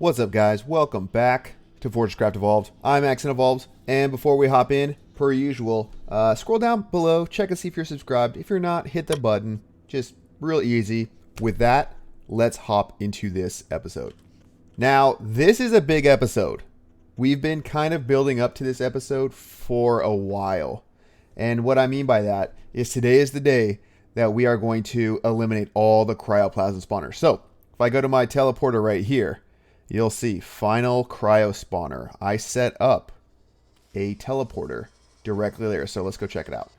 What's up, guys? Welcome back to FortressCraft Evolved. I'm Evolved, and before we hop in, per usual, scroll down below, check and see if you're subscribed. If you're not, hit the button. Just real easy. With that, let's hop into this episode. Now, this is a big episode. We've been kind of building up to this episode for a while. And what I mean by that is today is the day that we are going to eliminate all the cryoplasm spawners. So, if I go to my teleporter right here, you'll see final Cryospawner. I set up a teleporter directly there. So let's go check it out.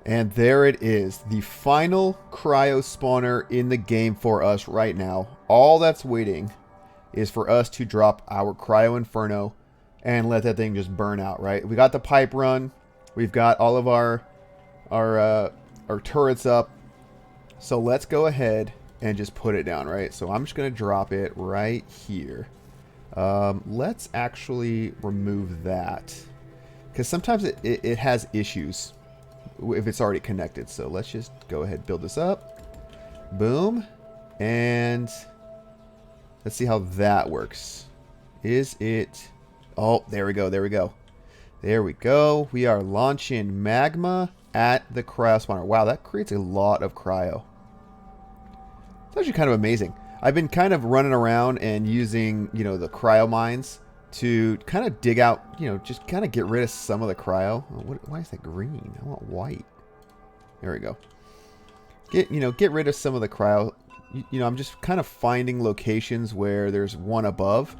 And there it is. The final Cryospawner in the game for us right now. All that's waiting is for us to drop our Cryo Inferno and let that thing just burn out, right? We got the pipe run. We've got all of our turrets up. So let's go ahead and just put it down, right? So I'm just going to drop it right here. Let's actually remove that because sometimes it has issues if it's already connected. So let's just go ahead and build this up. Boom. And let's see how that works. Is it? Oh, there we go. There we go. There we go. We are launching magma at the Cryospawner. Wow, that creates a lot of cryo. It's actually kind of amazing. I've been kind of running around and using, the cryo mines to kind of dig out, just kind of get rid of some of the cryo. Oh, why is that green? I want white. There we go. Get rid of some of the cryo. I'm just kind of finding locations where there's one above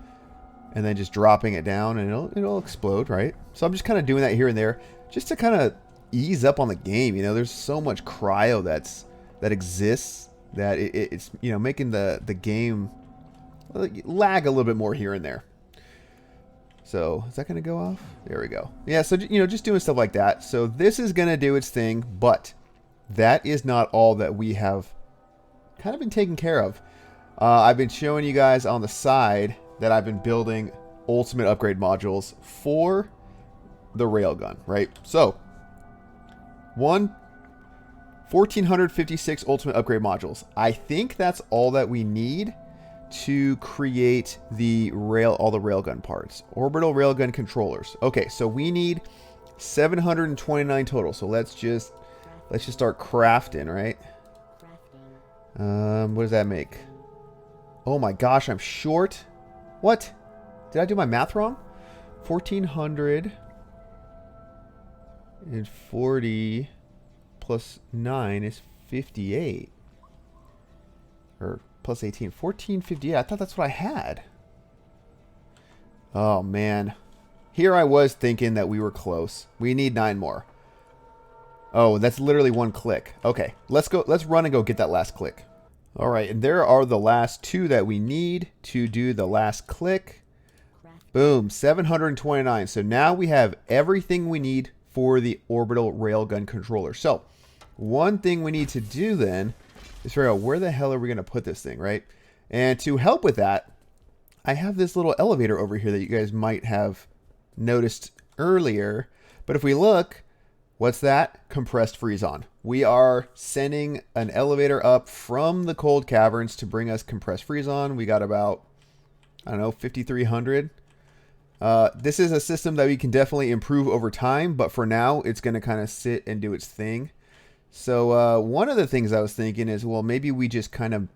and then just dropping it down and it'll explode, right? So I'm just kind of doing that here and there just to kind of ease up on the game. There's so much cryo that exists that it's making the game lag a little bit more here and there. So is that going to go off? There we go. Yeah, so just doing stuff like that. So this is going to do its thing, but that is not all that we have kind of been taking care of. I've been showing you guys on the side that I've been building ultimate upgrade modules for the railgun, right? So 1,456 ultimate upgrade modules. I think that's all that we need to create all the railgun parts. Orbital railgun controllers. Okay, so we need 729 total. So let's just start crafting, right? What does that make? Oh my gosh, I'm short. What? Did I do my math wrong? 1,440 plus 9 is 58. Or plus 18. 1458. I thought that's what I had. Oh, man. Here I was thinking that we were close. We need 9 more. Oh, that's literally one click. Okay, let's go. Let's run and go get that last click. All right, and there are the last 2 that we need to do the last click. Boom, 729. So now we have everything we need for the orbital railgun controller. So one thing we need to do then is figure out where the hell are we going to put this thing, right? And to help with that, I have this little elevator over here that you guys might have noticed earlier. But if we look, what's that? Compressed freeze-on. We are sending an elevator up from the cold caverns to bring us compressed freeze-on. We got about, 5,300. This is a system that we can definitely improve over time, but for now, it's going to kind of sit and do its thing. So one of the things I was thinking is, well, maybe we just kind of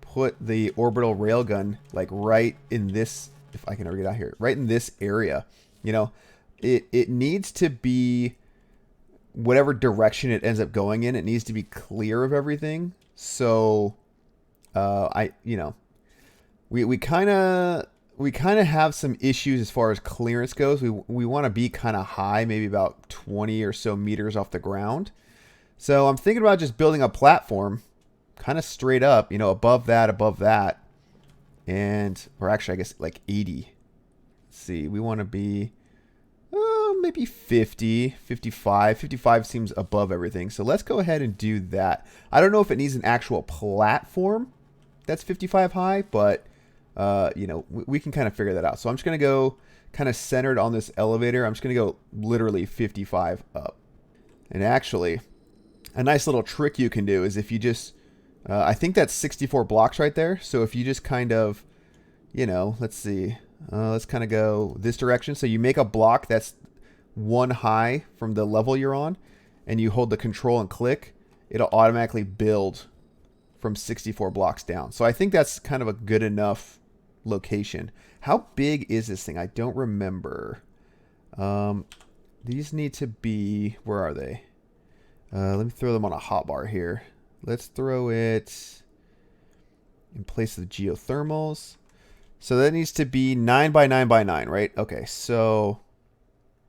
put the orbital railgun like right in this, if I can ever get out here, right in this area. It needs to be whatever direction it ends up going in. It needs to be clear of everything. So we kind of have some issues as far as clearance goes. We want to be kind of high, maybe about 20 or so meters off the ground. So I'm thinking about just building a platform kind of straight up, above that. Or actually, I guess like 80. Let's see, we want to be maybe 50, 55. 55 seems above everything. So let's go ahead and do that. I don't know if it needs an actual platform that's 55 high, but we can kind of figure that out. So I'm just going to go kind of centered on this elevator. I'm just going to go literally 55 up. And actually, a nice little trick you can do is if you just, I think that's 64 blocks right there. So if you just kind of, you know, let's see. Let's kind of go this direction. So you make a block that's one high from the level you're on, and you hold the control and click. It'll automatically build from 64 blocks down. So I think that's kind of a good enough location. How big is this thing? I don't remember. These need to be, where are they? Let me throw them on a hotbar here. Let's throw it in place of the geothermals. So that needs to be 9 by 9 by 9, right? Okay, so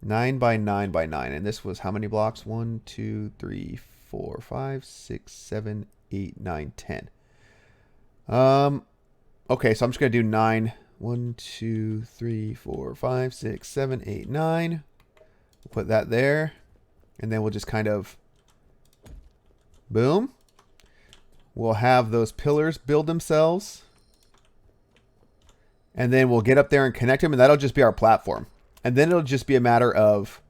9 by 9 by 9. And this was how many blocks? 1, 2, 3, 4, 5, 6, 7, 8, 9, 10. Okay, so I'm just going to do 9. 1, 2, 3, 4, 5, 6, 7, 8, 9. We'll put that there. And then we'll just kind of, boom. We'll have those pillars build themselves. And then we'll get up there and connect them, and that'll just be our platform. And then it'll just be a matter of,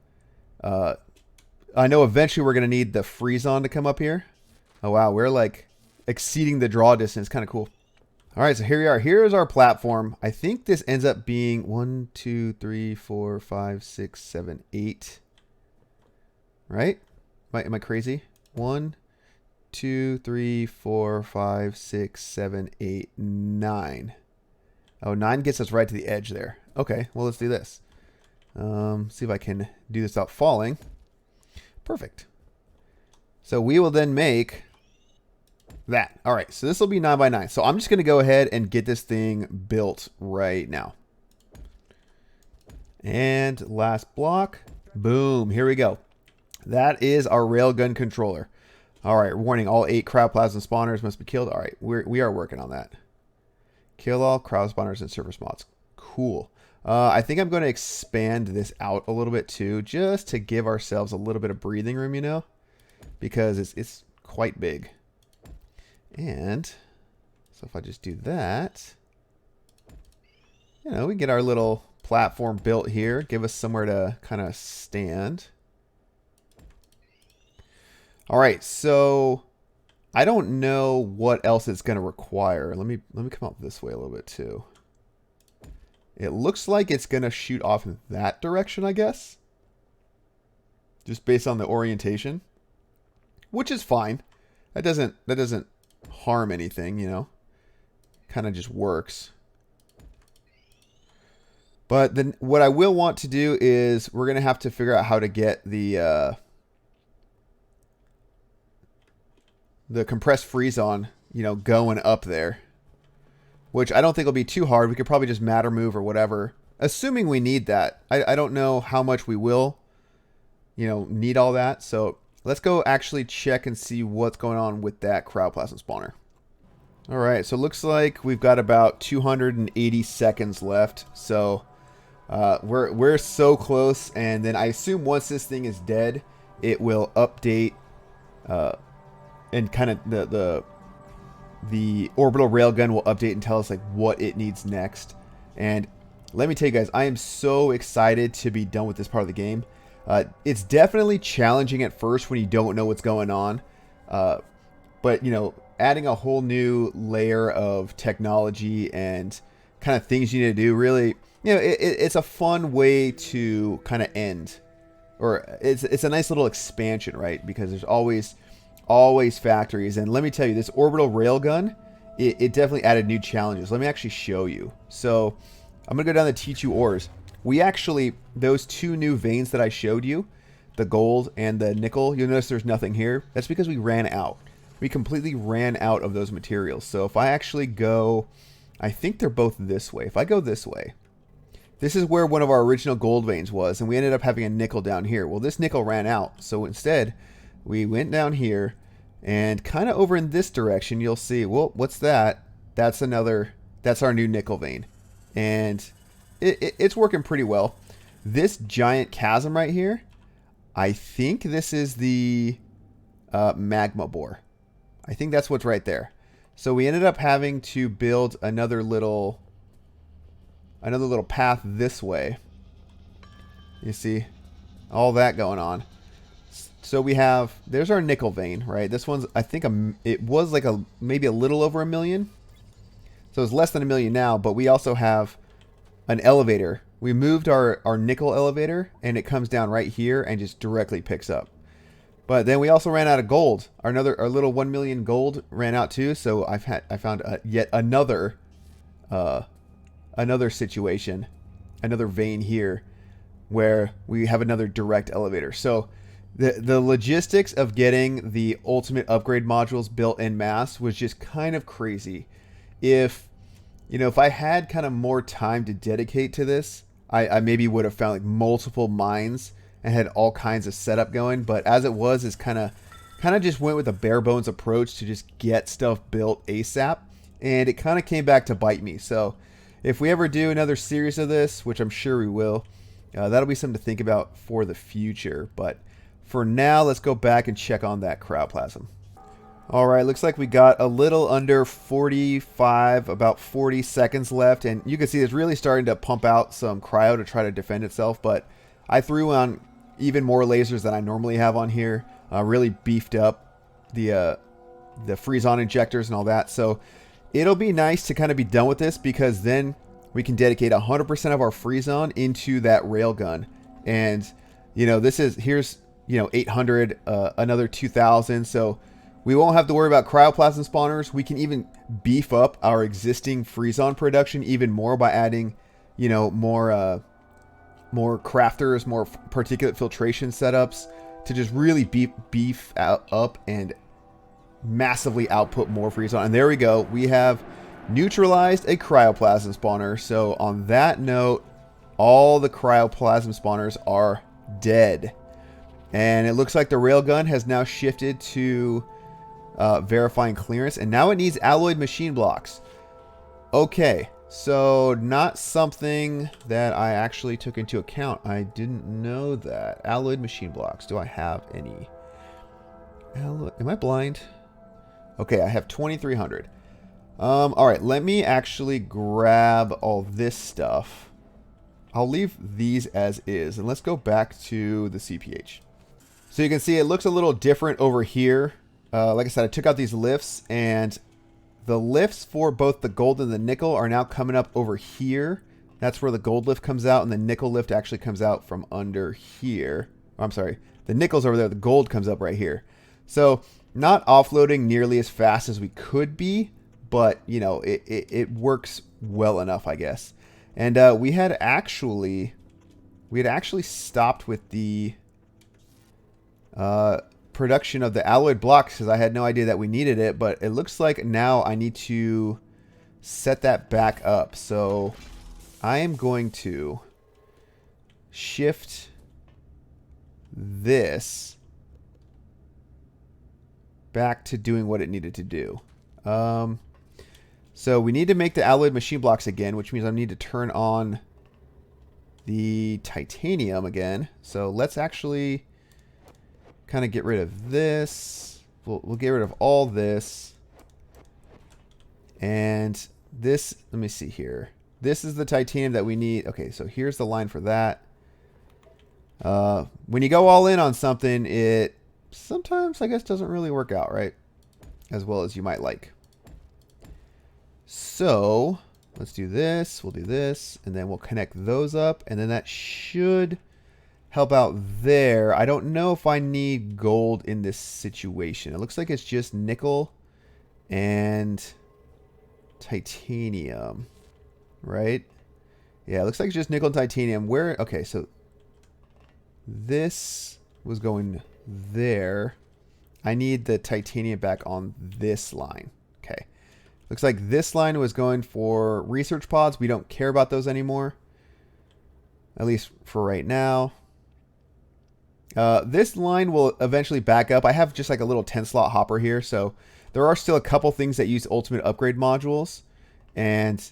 I know eventually we're going to need the freeze-on to come up here. Oh, wow, we're like exceeding the draw distance. Kind of cool. All right, so here we are. Here's our platform. I think this ends up being 1, 2, 3, 4, 5, 6, 7, 8. Right? Am I crazy? 1, 2, 3, 4, 5, 6, 7, 8, 9. Oh, 9 gets us right to the edge there. Okay, well, let's do this. See if I can do this without falling. Perfect. So we will then make that. All right, so this will be 9 by 9. So I'm just going to go ahead and get this thing built right now. And last block. Boom, here we go. That is our railgun controller. All right, warning, all 8 cryoplasm spawners must be killed. All right, we are working on that. Kill all Cryospawners and surface mods. Cool. I think I'm going to expand this out a little bit too, just to give ourselves a little bit of breathing room, you know, because it's quite big. And so if I just do that, you know, we get our little platform built here, give us somewhere to kind of stand. All right, so I don't know what else it's going to require. Let me come up this way a little bit too. It looks like it's going to shoot off in that direction, I guess. Just based on the orientation, which is fine. That doesn't harm anything, you know. Kind of just works. But then what I will want to do is we're going to have to figure out how to get the compressed freeze-on, you know, going up there. Which I don't think will be too hard. We could probably just matter move or whatever. Assuming we need that. I don't know how much we will, you know, need all that. So let's go actually check and see what's going on with that cryoplasm spawner. All right, so it looks like we've got about 280 seconds left. So we're so close. And then I assume once this thing is dead, it will update and kind of the orbital railgun will update and tell us like what it needs next. And let me tell you guys, I am so excited to be done with this part of the game. It's definitely challenging at first when you don't know what's going on. But, you know, adding a whole new layer of technology and kind of things you need to do, really, you know, it's a fun way to kind of end. Or it's a nice little expansion, right? Because there's always factories. And let me tell you, this orbital railgun, it definitely added new challenges. Let me actually show you. So I'm gonna go down the T2 ores. We actually, those 2 new veins that I showed you, the gold and the nickel, you'll notice there's nothing here. That's because we ran out. We completely ran out of those materials. So if I actually go, I think they're both this way. If I go this way, this is where one of our original gold veins was, and we ended up having a nickel down here. Well, this nickel ran out. So instead, we went down here, and kind of over in this direction, you'll see, well, what's that? That's our new nickel vein. And it's working pretty well. This giant chasm right here, I think this is the Magma Bore. I think that's what's right there. So we ended up having to build another little path this way. You see all that going on. So we have, there's our nickel vein, right? This one's, I think, it was like maybe a little over 1 million. So it's less than 1 million now, but we also have an elevator. We moved our nickel elevator, and it comes down right here and just directly picks up. But then we also ran out of gold. Our little 1 million gold ran out too. So I found yet another situation, another vein here, where we have another direct elevator. So the logistics of getting the ultimate upgrade modules built en masse was just kind of crazy. If I had kind of more time to dedicate to this, I maybe would have found like multiple mines and had all kinds of setup going. But as it was, is kind of just went with a bare bones approach to just get stuff built ASAP, and it kind of came back to bite me. So if we ever do another series of this, which I'm sure we will, that'll be something to think about for the future. But for now, let's go back and check on that cryoplasm. All right, looks like we got a little under 45, about 40 seconds left, and you can see it's really starting to pump out some cryo to try to defend itself. But I threw on even more lasers than I normally have on here, really beefed up the freeze-on injectors and all that. So it'll be nice to kind of be done with this, because then we can dedicate 100% of our freeze-on into that railgun. And here's 800, another 2,000. So we won't have to worry about cryoplasm spawners. We can even beef up our existing freeze-on production even more by adding, more crafters, more particulate filtration setups to just really beef up and massively output more freeze-on. And there we go. We have neutralized a cryoplasm spawner. So on that note, all the cryoplasm spawners are dead. And it looks like the railgun has now shifted to verifying clearance, and now it needs alloyed machine blocks. Okay, so not something that I actually took into account. I didn't know that. Alloyed machine blocks. Do I have any? Am I blind? Okay, I have 2,300. All right, let me actually grab all this stuff. I'll leave these as is, and let's go back to the CPH. So you can see it looks a little different over here. Like I said, I took out these lifts, and the lifts for both the gold and the nickel are now coming up over here. That's where the gold lift comes out, and the nickel lift actually comes out from under here. Oh, I'm sorry. The nickel's over there. The gold comes up right here. So not offloading nearly as fast as we could be, but, it works well enough, I guess. And we had actually stopped with the production of the alloyed blocks because I had no idea that we needed it, but it looks like now I need to set that back up. So I am going to shift this back to doing what it needed to do. So we need to make the alloyed machine blocks again, which means I need to turn on the titanium again. So let's actually kind of get rid of this. We'll get rid of all this. And this, let me see here. This is the titanium that we need. Okay, so here's the line for that. When you go all in on something, it sometimes, I guess, doesn't really work out, right? As well as you might like. So let's do this. We'll do this, and then we'll connect those up, and then that should help out there. I don't know if I need gold in this situation. It looks like it's just nickel and titanium, right? Yeah, it looks like it's just nickel and titanium. Where? Okay, so this was going there. I need the titanium back on this line. Okay. Looks like this line was going for research pods. We don't care about those anymore, at least for right now. This line will eventually back up. I have just like a little 10 slot hopper here. So there are still a couple things that use ultimate upgrade modules, and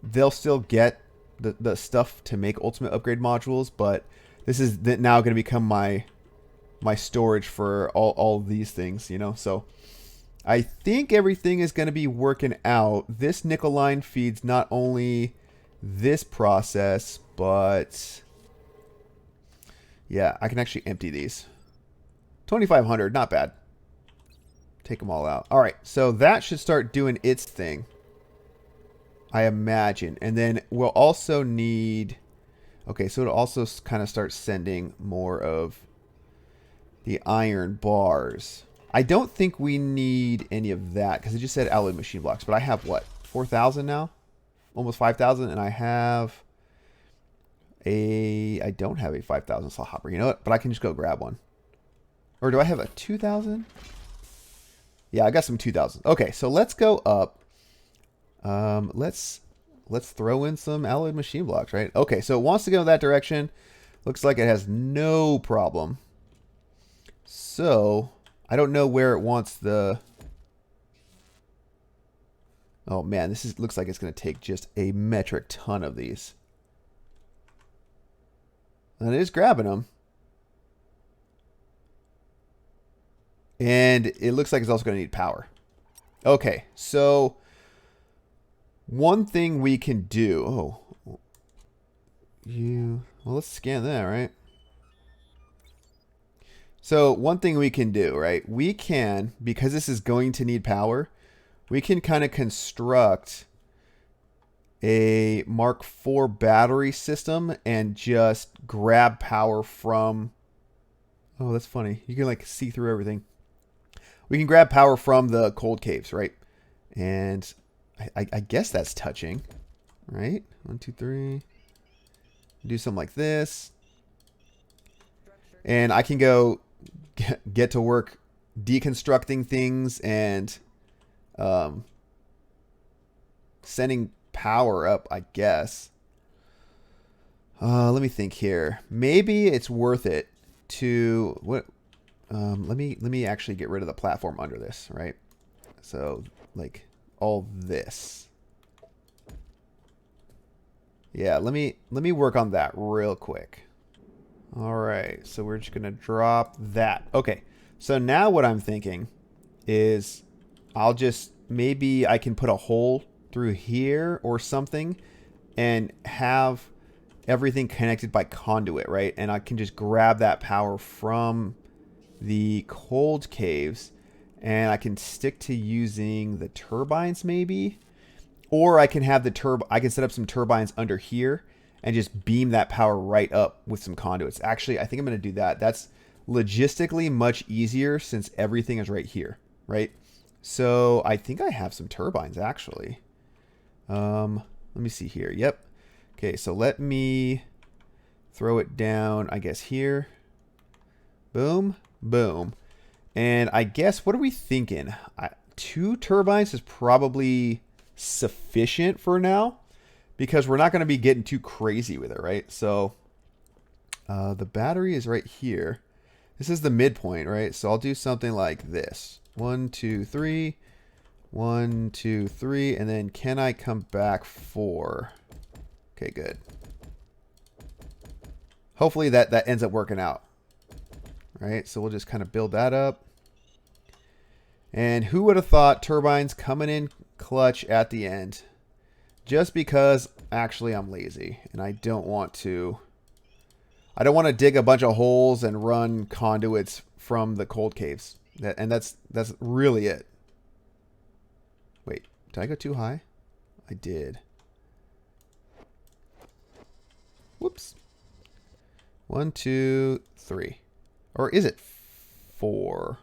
they'll still get the stuff to make ultimate upgrade modules. But this is now going to become my storage for all these things, so I think everything is going to be working out. This nickel line feeds not only this process, but yeah, I can actually empty these. 2,500, not bad. Take them all out. All right, so that should start doing its thing. I imagine. And then we'll also need... Okay, so it'll also kind of start sending more of the iron bars. I don't think we need any of that because it just said alloy machine blocks. But I have what? 4,000 now? Almost 5,000. And I have a... I don't have a 5,000 slot hopper. You know what? But I can just go grab one. Or do I have a 2,000? Yeah, I got some 2,000. Okay, so let's go up. Let's throw in some alloyed machine blocks, right? Okay, so it wants to go that direction. Looks like it has no problem. So, I don't know where it wants the... Oh man, this looks like it's going to take just a metric ton of these. And it is grabbing them. And it looks like it's also going to need power. Okay, so one thing we can do... Oh, well, let's scan that, right? So one thing we can do, right? We can, because this is going to need power, we can kind of construct a Mark IV battery system and just grab power from... Oh, that's funny. You can like see through everything. We can grab power from the cold caves, right? And I guess that's touching, right? 1, 2, 3. Do something like this. And I can go get to work deconstructing things and sending power up, I guess. Let me think here. Maybe it's worth it to... What? Let me actually get rid of the platform under this, right? So, like, all this. Yeah, let me work on that real quick. All right, so we're just gonna drop that. Okay, so now what I'm thinking is I'll just... Maybe I can put a hole through here or something and have everything connected by conduit, right? And I can just grab that power from the cold caves, and I can stick to using the turbines maybe, or I can have I can set up some turbines under here and just beam that power right up with some conduits. Actually, I think I'm going to do that. That's logistically much easier since everything is right here, right? So I think I have some turbines actually. Let me see here. Yep. Okay, so let me throw it down, I guess here. Boom. Boom. And I guess, what are we thinking? 2 turbines is probably sufficient for now because we're not going to be getting too crazy with it, right? So the battery is right here. This is the midpoint, right? So I'll do something like this. 1, 2, 3. 1, 2, 3. And then can I come back 4? Okay, good. Hopefully that ends up working out. Right, so we'll just kind of build that up. And who would have thought turbines coming in clutch at the end? Just because actually I'm lazy and I don't want to dig a bunch of holes and run conduits from the cold caves. That's really it. Wait, did I go too high? I did. Whoops. 1, 2, 3. Or is it 4?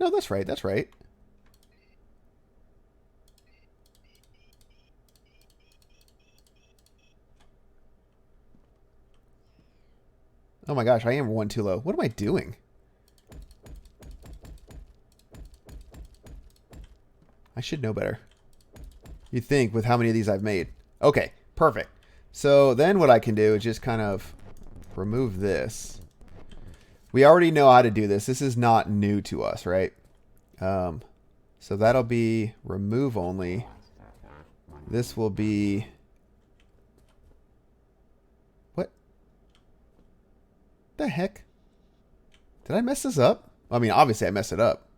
No, that's right. That's right. Oh my gosh, I am 1 too low. What am I doing? I should know better. You'd think with how many of these I've made. Okay, perfect. So then what I can do is just kind of remove this. We already know how to do this. This is not new to us, right? So that'll be remove only. This will be... What? The heck? Did I mess this up? I mean, obviously I messed it up.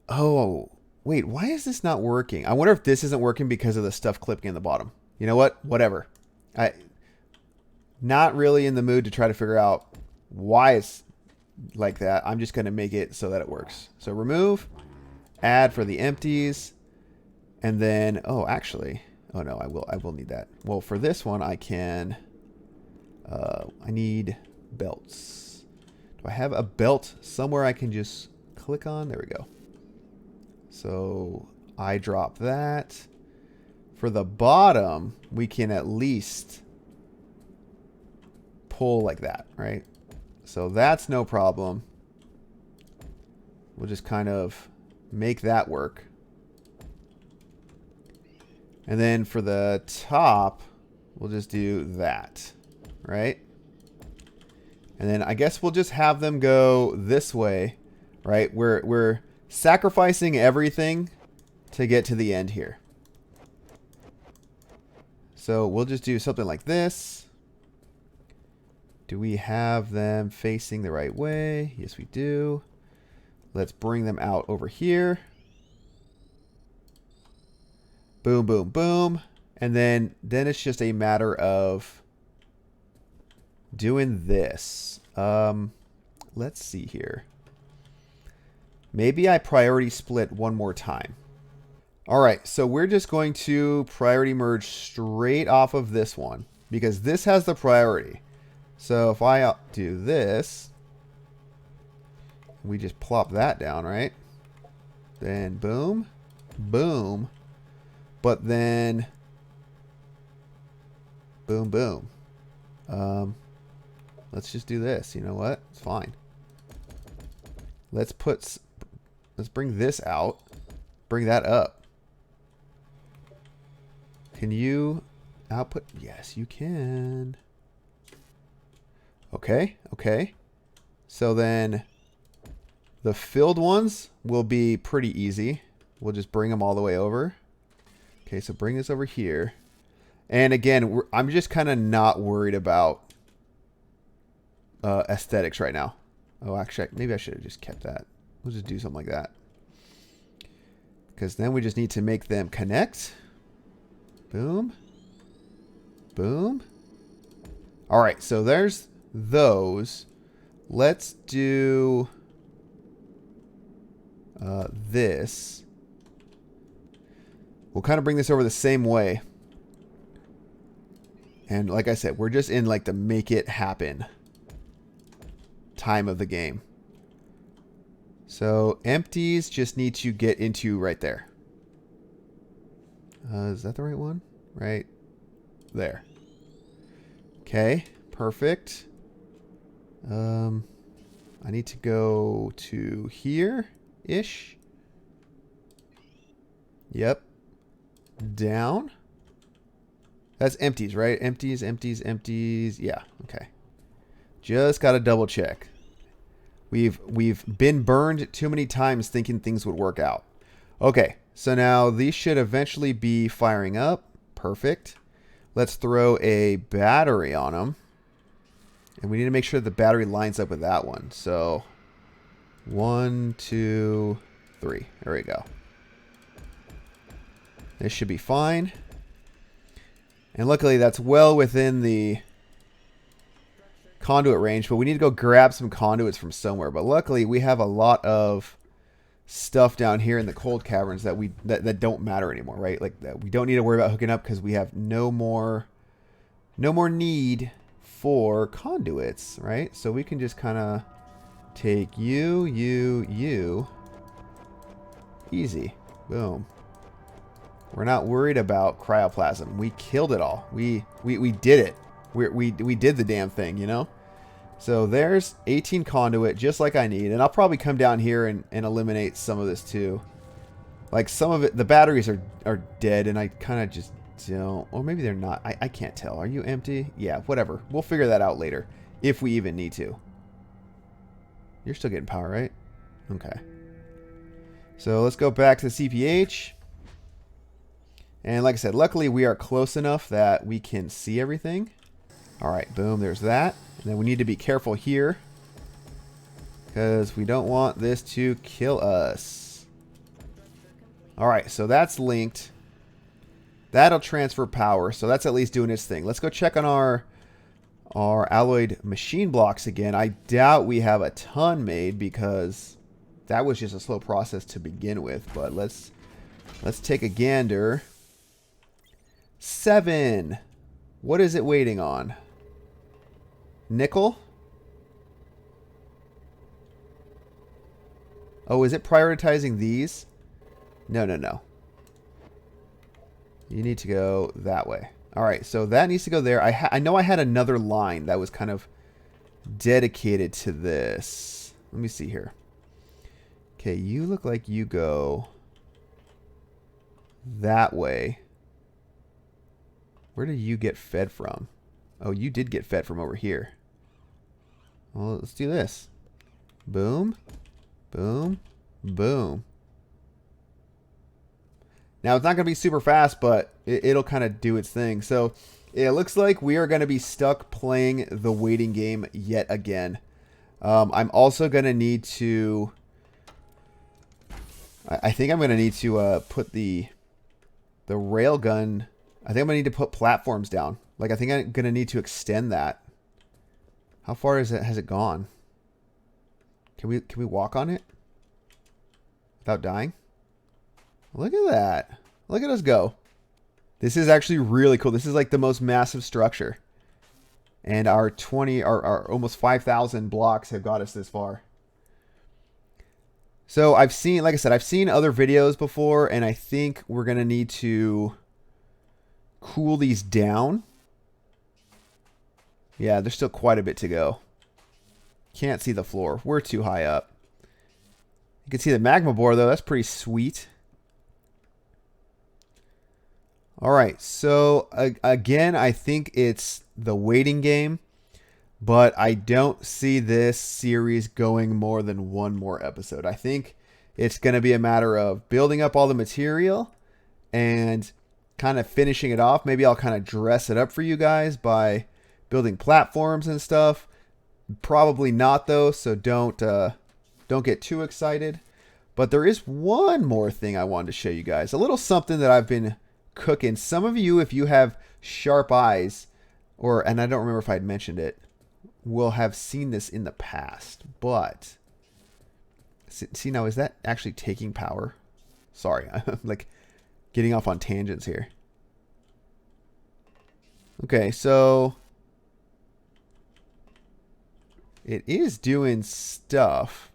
Oh, wait, why is this not working? I wonder if this isn't working because of the stuff clipping in the bottom. You know what? Whatever. Not really in the mood to try to figure out why it's like that. I'm just going to make it so that it works. So remove, add for the empties, And then, oh, actually, oh no, I will need that. Well, for this one, I can, I need belts. Do I have a belt somewhere I can just click on? There we go. So I drop that. For the bottom, we can at least pull like that, right? So that's no problem. We'll just kind of make that work. And then for the top, we'll just do that, right? And then I guess we'll just have them go this way, right? We're sacrificing everything to get to the end here. So we'll just do something like this. Do we have them facing the right way? Yes, we do. Let's bring them out over here. Boom, boom, boom. And then it's just a matter of doing this. Let's see here. Maybe I priority split one more time. All right, so we're just going to priority merge straight off of this one because this has the priority. So if I do this, we just plop that down, right? Then boom, boom. But then boom, boom. Let's just do this. You know what? It's fine. Let's bring this out. Bring that up. Can you output? Yes, you can. Okay, okay. So then the filled ones will be pretty easy. We'll just bring them all the way over. Okay, so bring this over here. And again, I'm just kind of not worried about aesthetics right now. Oh, actually, maybe I should have just kept that. We'll just do something like that. Because then we just need to make them connect. Boom. Boom. All right, so there's those. Let's do this. We'll kind of bring this over the same way. And like I said, we're just in like the make it happen time of the game. So empties just need to get into right there. Is that the right one? Right there. Okay, perfect. I need to go to here-ish. Yep. Down. That's empties, right? Empties, empties, empties. Yeah, okay. Just got to double check. We've been burned too many times thinking things would work out. Okay, so now these should eventually be firing up. Perfect. Let's throw a battery on them. And we need to make sure the battery lines up with that one. So 1, 2, 3. There we go. This should be fine. And luckily that's well within the conduit range, but we need to go grab some conduits from somewhere. But luckily we have a lot of stuff down here in the cold caverns that that don't matter anymore, right? Like that we don't need to worry about hooking up because we have no more need for conduits, right? So we can just kind of take you. Easy. Boom. We're not worried about cryoplasm. We killed it all. We did it. We did the damn thing, you know? So there's 18 conduit, just like I need. And I'll probably come down here and eliminate some of this too. Like some of it, the batteries are dead and I kind of just don't. Or maybe they're not. I can't tell. Are you empty? Yeah, whatever. We'll figure that out later. If we even need to. You're still getting power, right? Okay. So let's go back to the CPH. And like I said, luckily we are close enough that we can see everything. All right, boom, there's that. And then we need to be careful here because we don't want this to kill us. All right, so that's linked. That'll transfer power, so that's at least doing its thing. Let's go check on our alloyed machine blocks again. I doubt we have a ton made because that was just a slow process to begin with, but let's Let's take a gander. 7. What is it waiting on? Nickel? Oh, is it prioritizing these? No, no, no. You need to go that way. All right, so that needs to go there. I know I had another line that was kind of dedicated to this. Let me see here. Okay, you look like you go that way. Where did you get fed from? Oh, you did get fed from over here. Well, let's do this. Boom, boom, boom. Now, it's not going to be super fast, but it'll kind of do its thing. So, it looks like we are going to be stuck playing the waiting game yet again. I'm also going to need to... I think I'm going to need to put the railgun... I think I'm going to need to put platforms down. Like, I think I'm going to need to extend that. How far has it gone? Can we walk on it? Without dying? Look at that. Look at us go. This is actually really cool. This is like the most massive structure. And our almost 5,000 blocks have got us this far. So I've seen, like I said, I've seen other videos before, and I think we're going to need to cool these down. Yeah, there's still quite a bit to go. Can't see the floor. We're too high up. You can see the Magma Bore, though. That's pretty sweet. All right, so again, I think it's the waiting game, but I don't see this series going more than one more episode. I think it's going to be a matter of building up all the material and kind of finishing it off. Maybe I'll kind of dress it up for you guys by building platforms and stuff. Probably not, though, so don't get too excited. But there is one more thing I wanted to show you guys. A little something that I've been cooking. Some of you, if you have sharp eyes, and I don't remember if I'd mentioned it, will have seen this in the past. But see now, is that actually taking power? Sorry, I'm like getting off on tangents here. Okay, so it is doing stuff.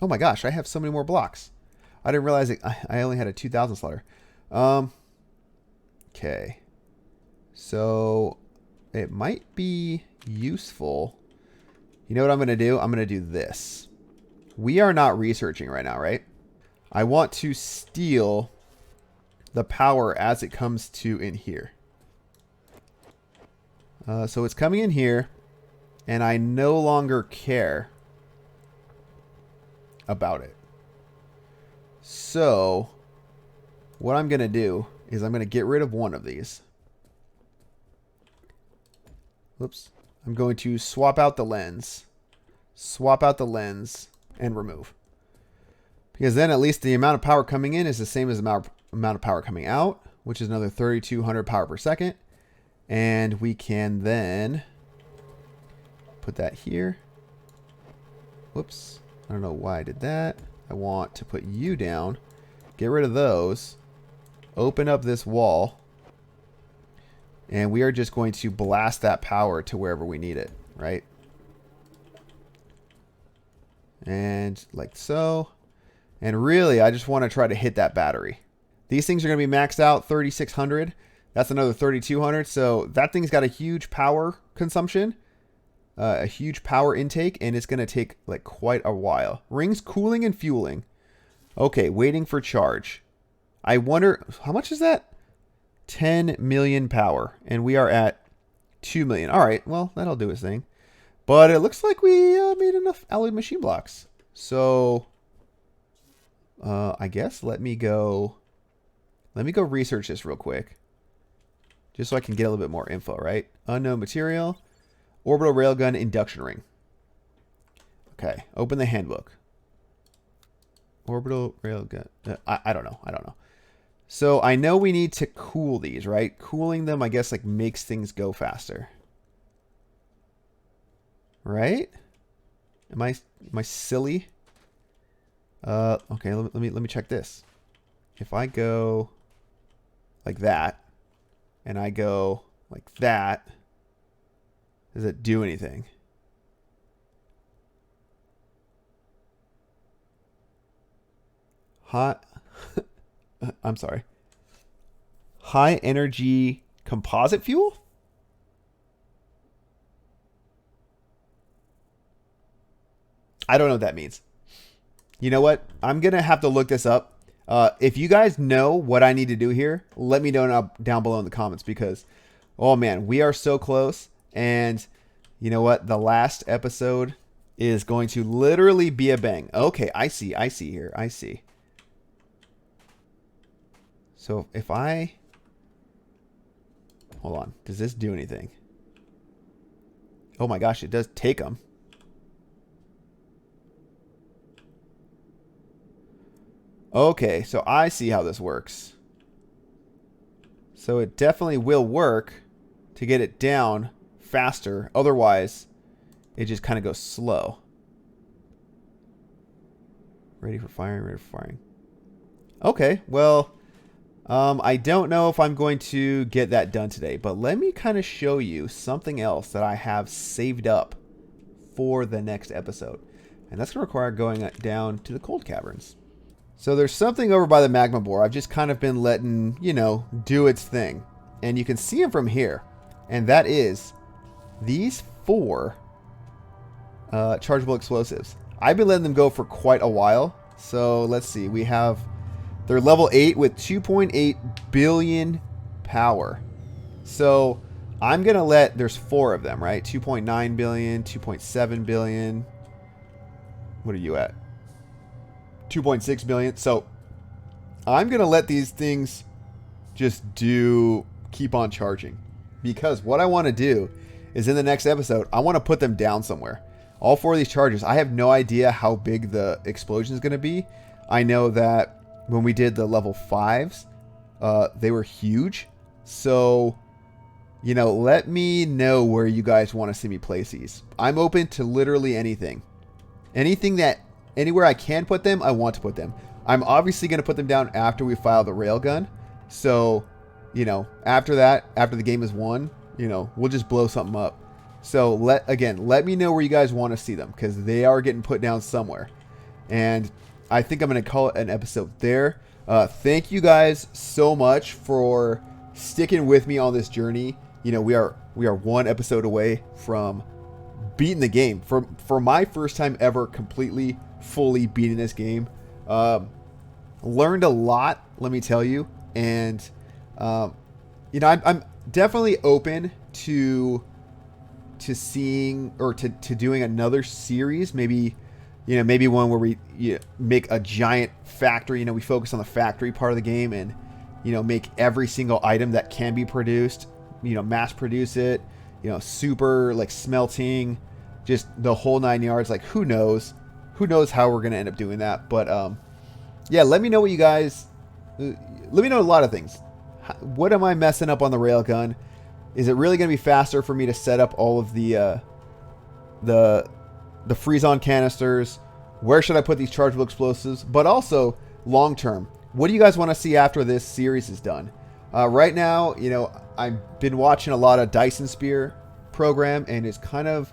Oh my gosh, I have so many more blocks. I didn't realize I only had a 2,000 slaughter. Okay. So it might be useful. You know what I'm going to do? I'm going to do this. We are not researching right now, right? I want to steal the power as it comes to in here. So it's coming in here, and I no longer care about it. So what I'm going to do is I'm going to get rid of one of these. Whoops. I'm going to swap out the lens. Swap out the lens and remove. Because then at least the amount of power coming in is the same as the amount of power coming out, which is another 3,200 power per second. And we can then put that here. Whoops. I don't know why I did that. I want to put you down. Get rid of those. Open up this wall. And we are just going to blast that power to wherever we need it, right? And like so. And really, I just want to try to hit that battery. These things are going to be maxed out 3,600. That's another 3,200. So that thing's got a huge power consumption. A huge power intake. And it's going to take like quite a while. Rings cooling and fueling. Okay, waiting for charge. I wonder, how much is that? 10 million power. And we are at 2 million. All right, well, that'll do its thing. But it looks like we made enough alloy machine blocks. So I guess let me go research this real quick. Just so I can get a little bit more info, right? Unknown material. Orbital railgun induction ring. Okay, open the handbook. Orbital railgun. I don't know. I don't know. So I know we need to cool these, right? Cooling them, I guess, like makes things go faster. Right? Am I silly? Okay, let me check this. If I go like that, and I go like that, does it do anything? Hot. I'm sorry. High energy composite fuel? I don't know what that means. You know what? I'm going to have to look this up. If you guys know what I need to do here, let me know down below in the comments because, oh man, we are so close. And you know what? The last episode is going to literally be a bang. Okay, I see here. I see. So if I... Hold on. Does this do anything? Oh my gosh, it does take them. Okay, so I see how this works. So it definitely will work to get it down faster. Otherwise, it just kind of goes slow. Ready for firing, ready for firing. Okay, well, I don't know if I'm going to get that done today, but let me kind of show you something else that I have saved up for the next episode. And that's going to require going down to the cold caverns. So there's something over by the Magma Bore I've just kind of been letting, you know, do its thing. And you can see them from here. And that is these 4 Chargeable Explosives. I've been letting them go for quite a while. So let's see. We have... They're level 8 with 2.8 billion power. So I'm going to let... There's 4 of them, right? 2.9 billion, 2.7 billion. What are you at? 2.6 billion. So I'm going to let these things just keep on charging. Because what I want to do is in the next episode, I want to put them down somewhere. All 4 of these charges, I have no idea how big the explosion is going to be. I know that when we did the level 5s, they were huge. So, you know, let me know where you guys want to see me place these. I'm open to literally anything. Anywhere I can put them, I want to put them. I'm obviously going to put them down after we file the railgun. So, you know, after that, after the game is won, you know, we'll just blow something up. So, let me know where you guys want to see them because they are getting put down somewhere. And I think I'm going to call it an episode there. Thank you guys so much for sticking with me on this journey. You know, we are 1 episode away from beating the game. For my first time ever completely, fully beating this game. Learned a lot, let me tell you. And, you know, I'm definitely open to seeing or to doing another series. Maybe, you know, maybe one where we make a giant factory. You know, we focus on the factory part of the game and, you know, make every single item that can be produced, you know, mass produce it, you know, super like smelting, just the whole 9 yards. Like, who knows how we're going to end up doing that. But, yeah, let me know what you guys, let me know a lot of things. What am I messing up on the railgun? Is it really going to be faster for me to set up all of the freeze-on canisters? Where should I put these chargeable explosives? But also, long term, what do you guys want to see after this series is done? Right now, you know, I've been watching a lot of Dyson Spear program, and it's kind of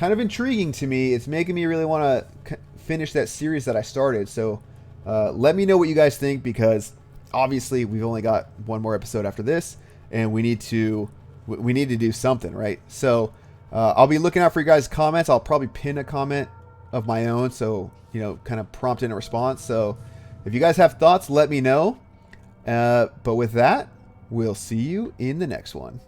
intriguing to me. It's making me really want to finish that series that I started. So let me know what you guys think, because obviously we've only got 1 more episode after this, and we need to do something, right? So I'll be looking out for you guys' comments. I'll probably pin a comment of my own, so, you know, kind of prompt in a response. So if you guys have thoughts, let me know. But with that, we'll see you in the next one.